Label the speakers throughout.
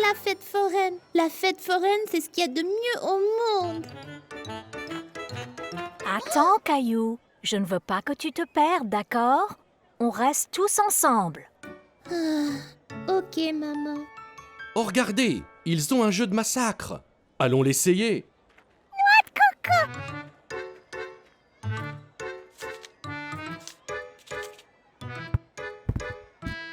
Speaker 1: la fête foraine. La fête foraine, c'est ce qu'il y a de mieux au monde.
Speaker 2: Attends, Caillou. Je ne veux pas que tu te perdes, d'accord? On reste tous ensemble.
Speaker 1: Ok, maman.
Speaker 3: Oh, regardez, ils ont un jeu de massacre. Allons l'essayer.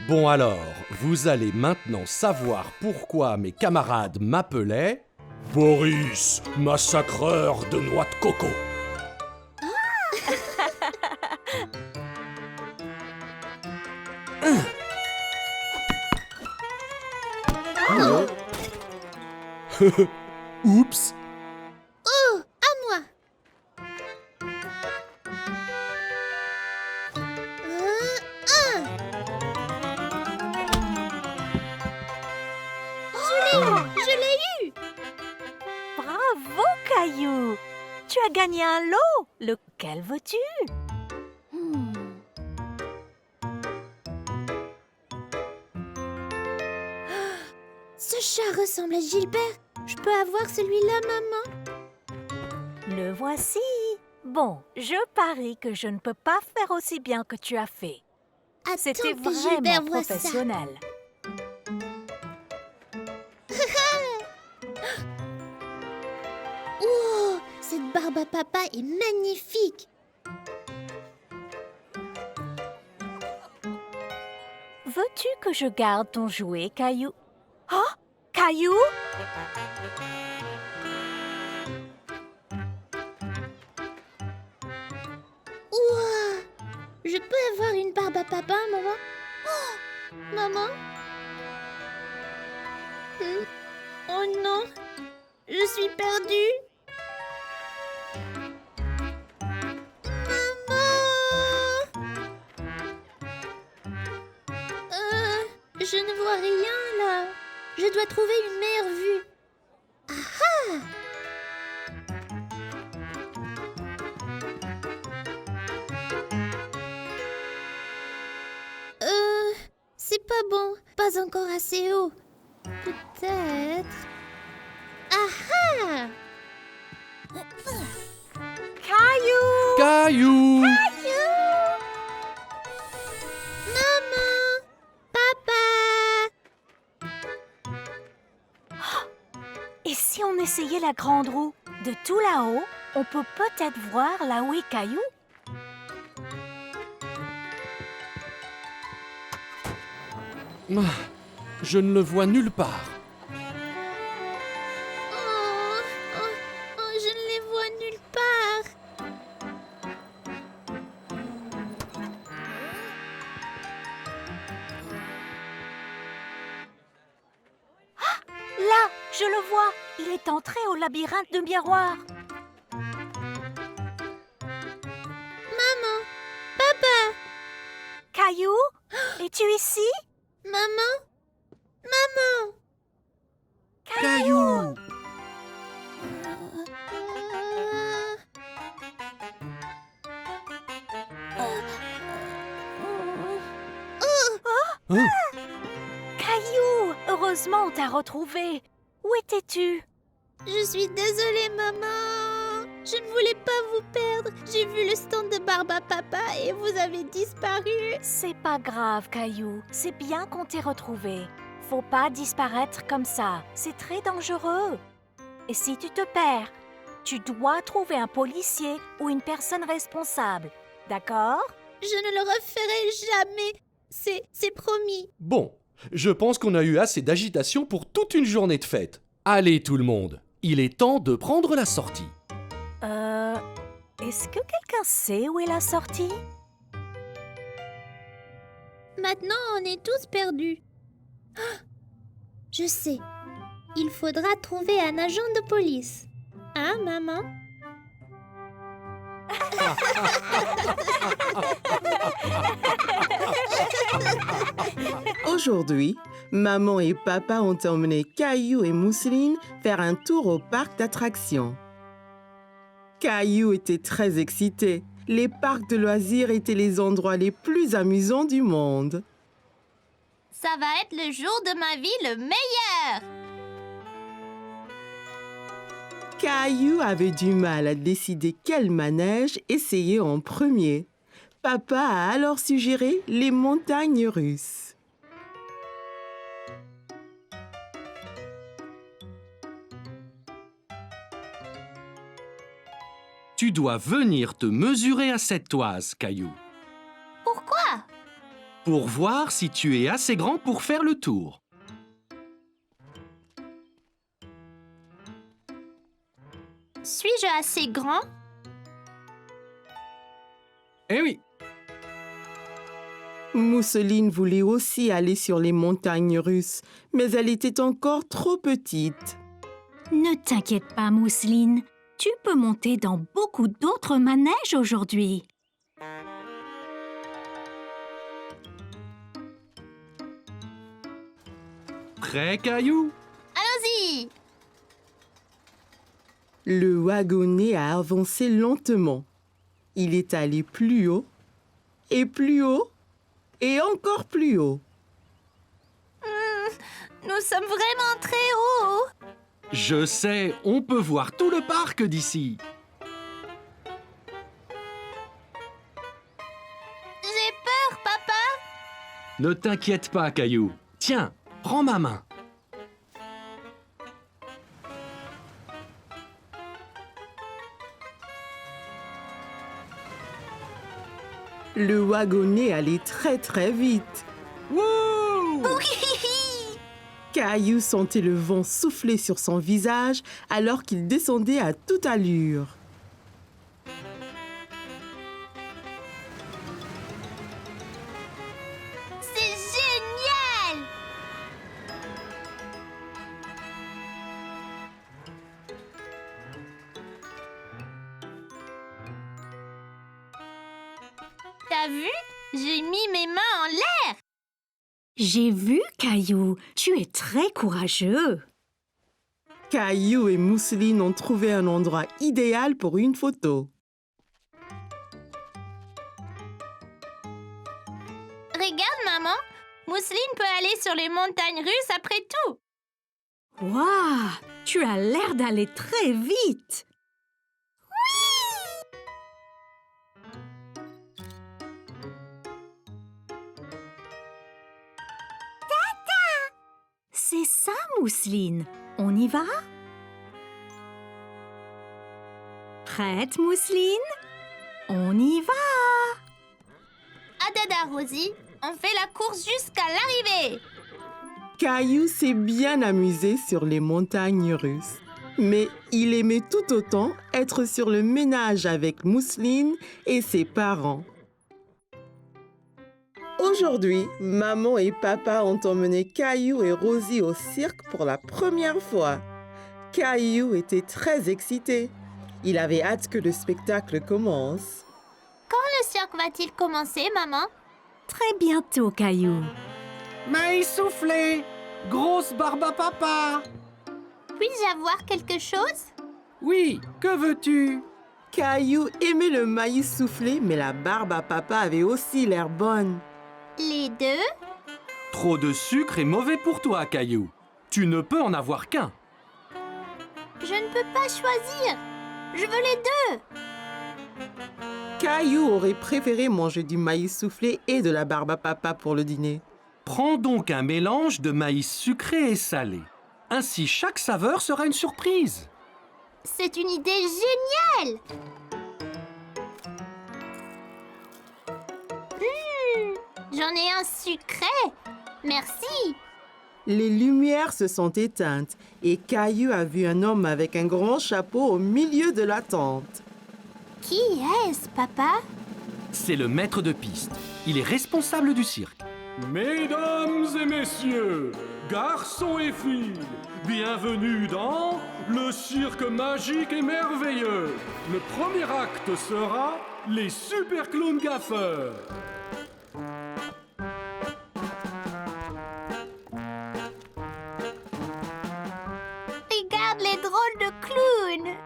Speaker 3: Bon alors, vous allez maintenant savoir pourquoi mes camarades m'appelaient Boris, massacreur de noix de coco. Oups.
Speaker 1: Oh, à moi. Je l'ai eu.
Speaker 2: Bravo, Caillou. Tu as gagné un lot. Lequel veux-tu?
Speaker 1: Ce chat ressemble à Gilbert. Je peux avoir celui-là, maman?
Speaker 2: Le voici. Bon, je parie que je ne peux pas faire aussi bien que tu as fait.
Speaker 1: Attends
Speaker 2: C'était
Speaker 1: que Gilbert
Speaker 2: vraiment
Speaker 1: voit ça.
Speaker 2: professionnel.
Speaker 1: Oh, cette barbe à papa est magnifique.
Speaker 2: Veux-tu que je garde ton jouet, Caillou? Oh, Caillou?
Speaker 1: Ouah, je peux avoir une barbe à papa, maman? Oh, maman? Oh non, je suis perdue. Maman! Je ne vois rien là. Je dois trouver une meilleure vue. Ah c'est pas bon. Pas encore assez haut. Peut-être... Ah
Speaker 2: Caillou!
Speaker 3: Caillou.
Speaker 1: Maman! Papa!
Speaker 2: Et si on essayait la grande roue? De tout là-haut, on peut peut-être voir là où est Caillou.
Speaker 3: Ah, je ne le vois nulle part.
Speaker 1: Je ne les vois nulle part.
Speaker 2: Là, je le vois. Il est entré au labyrinthe de miroirs.
Speaker 1: Maman! Papa!
Speaker 2: Caillou, es-tu ici?
Speaker 1: Maman! Maman!
Speaker 3: Caillou. Hein?
Speaker 2: Caillou, heureusement on t'a retrouvé. Où étais-tu?
Speaker 1: Je suis désolée, maman. Je ne voulais pas vous perdre. J'ai vu le stand de barbe à papa et vous avez disparu.
Speaker 2: C'est pas grave, Caillou. C'est bien qu'on t'ait retrouvé. Faut pas disparaître comme ça. C'est très dangereux. Et si tu te perds, tu dois trouver un policier ou une personne responsable. D'accord?
Speaker 1: Je ne le referai jamais. C'est promis.
Speaker 3: Bon, je pense qu'on a eu assez d'agitation pour toute une journée de fête. Allez tout le monde, il est temps de prendre la sortie.
Speaker 2: Est-ce que quelqu'un sait où est la sortie?
Speaker 1: Maintenant, on est tous perdus. Ah, je sais. Il faudra trouver un agent de police. Hein, maman?
Speaker 4: Aujourd'hui, maman et papa ont emmené Caillou et Mousseline faire un tour au parc d'attractions. Caillou était très excité. Les parcs de loisirs étaient les endroits les plus amusants du monde.
Speaker 1: Ça va être le jour de ma vie le meilleur!
Speaker 4: Caillou avait du mal à décider quel manège essayer en premier. Papa a alors suggéré les montagnes russes.
Speaker 3: Tu dois venir te mesurer à cette toise, Caillou,
Speaker 1: Pourquoi?
Speaker 3: pour voir si tu es assez grand pour faire le tour.
Speaker 1: Suis-je assez grand?
Speaker 3: Eh oui,
Speaker 4: Mousseline voulait aussi aller sur les montagnes russes, mais elle était encore trop petite.
Speaker 2: Ne t'inquiète pas, Mousseline. Tu peux monter dans beaucoup d'autres manèges aujourd'hui.
Speaker 3: prêt, Caillou?
Speaker 1: Allons-y!
Speaker 4: Le wagonnet a avancé lentement. Il est allé plus haut, et plus haut, et encore plus haut.
Speaker 1: Nous sommes vraiment très hauts!
Speaker 3: Je sais, on peut voir tout le parc d'ici.
Speaker 1: J'ai peur, papa!
Speaker 3: Ne t'inquiète pas, Caillou. Tiens, prends ma main.
Speaker 4: Le wagonnet allait très très vite.
Speaker 3: Wouh!
Speaker 4: Caillou sentait le vent souffler sur son visage alors qu'il descendait à toute allure.
Speaker 1: C'est génial! T'as vu? J'ai mis mes mains en l'air!
Speaker 2: J'ai vu, Caillou. Tu es très courageux.
Speaker 4: Caillou et Mousseline ont trouvé un endroit idéal pour une photo.
Speaker 1: Regarde, maman! Mousseline peut aller sur les montagnes russes après tout!
Speaker 2: Waouh! Tu as l'air d'aller très vite. C'est ça, Mousseline. On y va? Prête, Mousseline? On y va!
Speaker 1: À dada, Rosie! On fait la course jusqu'à l'arrivée!
Speaker 4: Caillou s'est bien amusé sur les montagnes russes. Mais il aimait tout autant être sur le ménage avec Mousseline et ses parents. Aujourd'hui, maman et papa ont emmené Caillou et Rosie au cirque pour la première fois. Caillou était très excité. Il avait hâte que le spectacle commence.
Speaker 1: Quand le cirque va-t-il commencer, maman?
Speaker 2: Très bientôt, Caillou.
Speaker 3: Maïs soufflé! Grosse barbe à papa!
Speaker 1: Puis-je avoir quelque chose?
Speaker 3: Oui, que veux-tu?
Speaker 4: Caillou aimait le maïs soufflé, mais la barbe à papa avait aussi l'air bonne.
Speaker 1: Les deux?
Speaker 3: Trop de sucre est mauvais pour toi, Caillou. Tu ne peux en avoir qu'un.
Speaker 1: Je ne peux pas choisir! Je veux les deux!
Speaker 4: Caillou aurait préféré manger du maïs soufflé et de la barbe à papa pour le dîner.
Speaker 3: Prends donc un mélange de maïs sucré et salé. Ainsi, chaque saveur sera une surprise.
Speaker 1: C'est une idée géniale! J'en ai un sucré! Merci!
Speaker 4: Les lumières se sont éteintes et Caillou a vu un homme avec un grand chapeau au milieu de la tente.
Speaker 1: Qui est-ce, papa?
Speaker 3: C'est le maître de piste. Il est responsable du cirque. Mesdames et messieurs, garçons et filles, bienvenue dans le cirque magique et merveilleux. Le premier acte sera les super clowns gaffeurs.
Speaker 1: Regarde les drôles de clowns!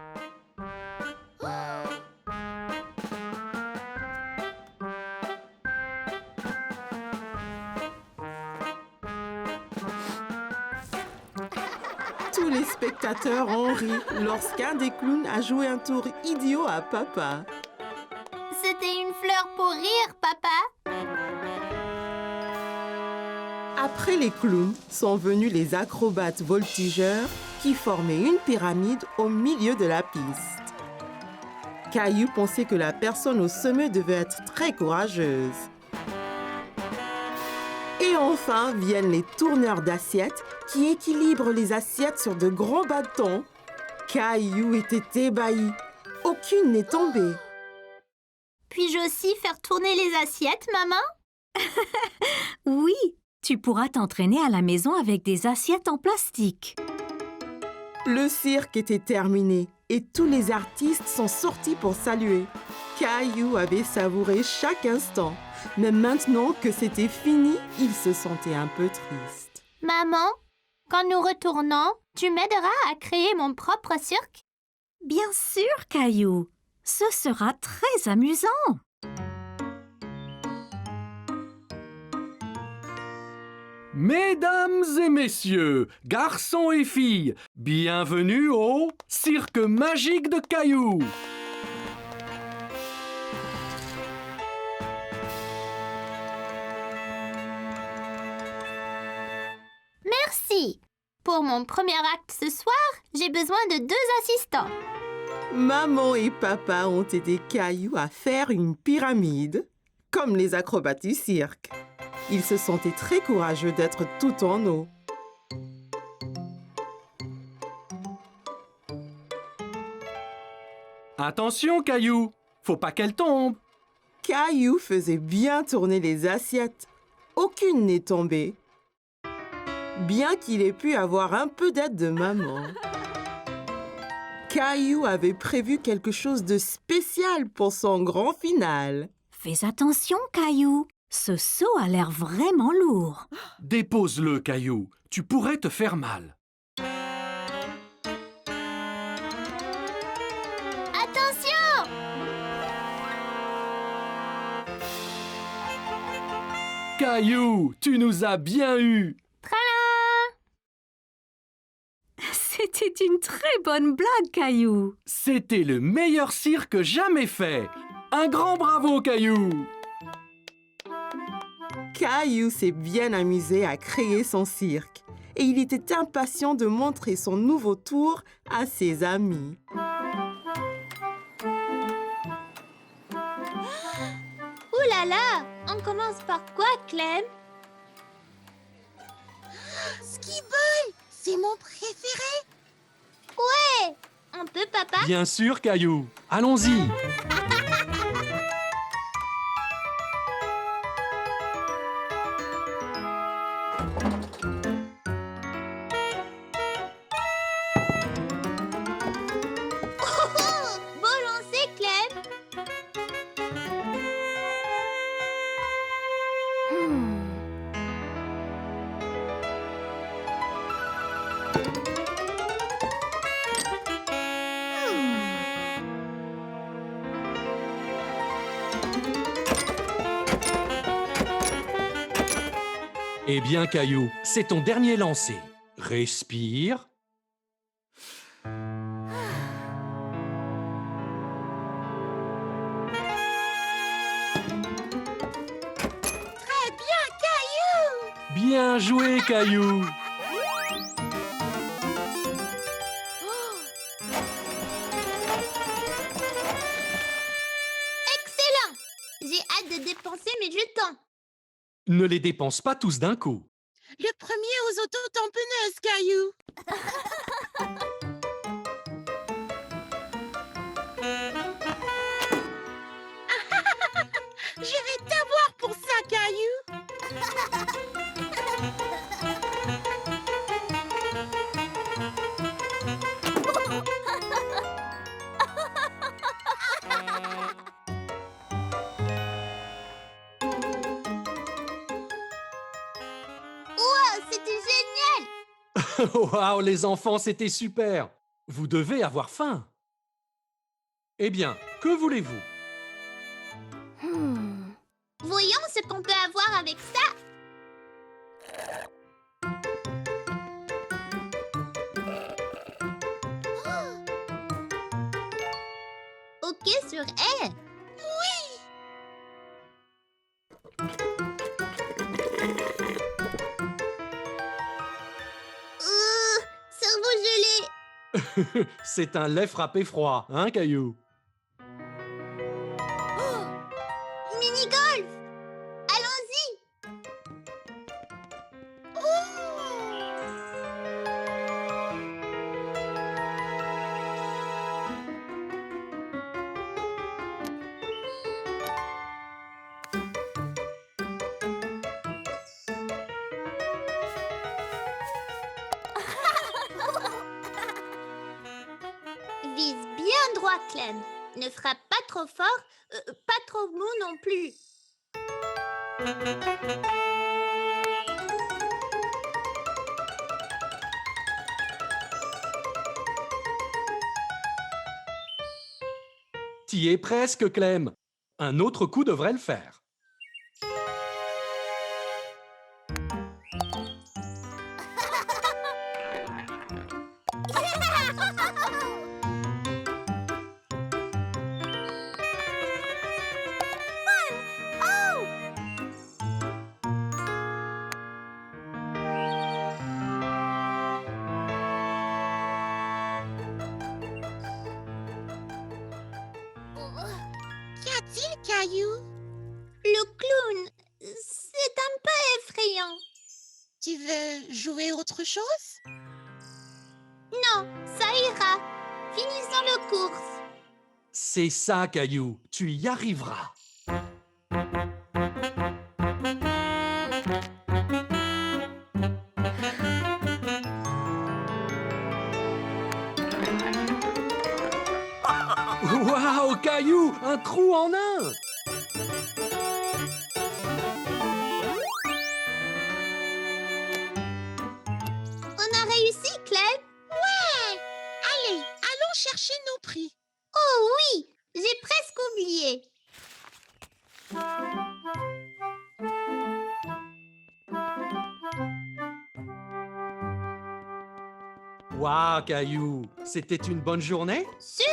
Speaker 4: Tout Tous les spectateurs ont ri lorsqu'un des clowns a joué un tour idiot à papa.
Speaker 1: C'était une fleur pour rire, papa.
Speaker 4: Après les clowns sont venus les acrobates voltigeurs qui formaient une pyramide au milieu de la piste. Caillou pensait que la personne au sommet devait être très courageuse. Et enfin viennent les tourneurs d'assiettes qui équilibrent les assiettes sur de grands bâtons. Caillou était ébahi. Aucune n'est tombée.
Speaker 1: Puis-je aussi faire tourner les assiettes, maman?
Speaker 2: Oui, tu pourras t'entraîner à la maison avec des assiettes en plastique.
Speaker 4: Le cirque était terminé et tous les artistes sont sortis pour saluer. Caillou avait savouré chaque instant, mais maintenant que c'était fini, il se sentait un peu triste.
Speaker 1: Maman, quand nous retournons, tu m'aideras à créer mon propre cirque?
Speaker 2: Bien sûr, Caillou. Ce sera très amusant.
Speaker 3: Mesdames et messieurs, garçons et filles, bienvenue au Cirque magique de Caillou.
Speaker 1: Merci. Pour mon premier acte ce soir, j'ai besoin de 2 assistants.
Speaker 4: Maman et papa ont aidé Caillou à faire une pyramide, comme les acrobates du cirque. Ils se sentaient très courageux d'être tout en eau.
Speaker 3: Attention, Caillou, faut pas qu'elle tombe.
Speaker 4: Caillou faisait bien tourner les assiettes. Aucune n'est tombée. Bien qu'il ait pu avoir un peu d'aide de maman. Caillou avait prévu quelque chose de spécial pour son grand final.
Speaker 2: Fais attention, Caillou. Ce seau a l'air vraiment lourd.
Speaker 3: Dépose-le, Caillou, tu pourrais te faire mal.
Speaker 1: Attention!
Speaker 3: Caillou, tu nous as bien eu.
Speaker 1: Tralala!
Speaker 2: C'était une très bonne blague, Caillou.
Speaker 3: C'était le meilleur cirque jamais fait. Un grand bravo, Caillou.
Speaker 4: Caillou s'est bien amusé à créer son cirque et il était impatient de montrer son nouveau tour à ses amis.
Speaker 1: Ouh là là! On commence par quoi, Clem?
Speaker 5: Skee-Ball, c'est mon préféré.
Speaker 1: Ouais! On peut, papa?
Speaker 3: Bien sûr, Caillou. Allons-y.
Speaker 1: Beau lancer, Clem!
Speaker 3: Eh bien, Caillou, c'est ton dernier lancer. Respire.
Speaker 5: Très bien, Caillou.
Speaker 3: Bien joué, Caillou.
Speaker 1: Excellent! J'ai hâte de dépenser mes jetons.
Speaker 3: Ne les dépense pas tous d'un coup.
Speaker 5: Le premier aux autotamponneuses, Caillou. Je vais t'avoir pour ça, Caillou.
Speaker 1: Wow, c'était génial!
Speaker 3: Waouh, les enfants, c'était super. Vous devez avoir faim. Eh bien, que voulez-vous?
Speaker 1: Voyons ce qu'on peut avoir avec ça. hockey sur air. Cerveau gelé.
Speaker 3: C'est un lait frappé froid, hein, Caillou?
Speaker 1: Mini-golf. Allons-y. Vise bien droit, Clem. Ne frappe pas trop fort, pas trop mou non plus.
Speaker 3: T'y es presque, Clem. Un autre coup devrait le faire.
Speaker 5: Qu'y a-t-il, Caillou?
Speaker 1: Le clown, c'est un peu effrayant.
Speaker 5: Tu veux jouer autre chose?
Speaker 1: Non, ça ira. Finissons le course.
Speaker 3: C'est ça, Caillou. Tu y arriveras. Waouh, Caillou! Un trou en un!
Speaker 1: On a réussi, Clem.
Speaker 5: Ouais! Allez, allons chercher nos prix.
Speaker 1: Oh oui, j'ai presque oublié.
Speaker 3: Waouh, Caillou! C'était une bonne journée?
Speaker 1: Super.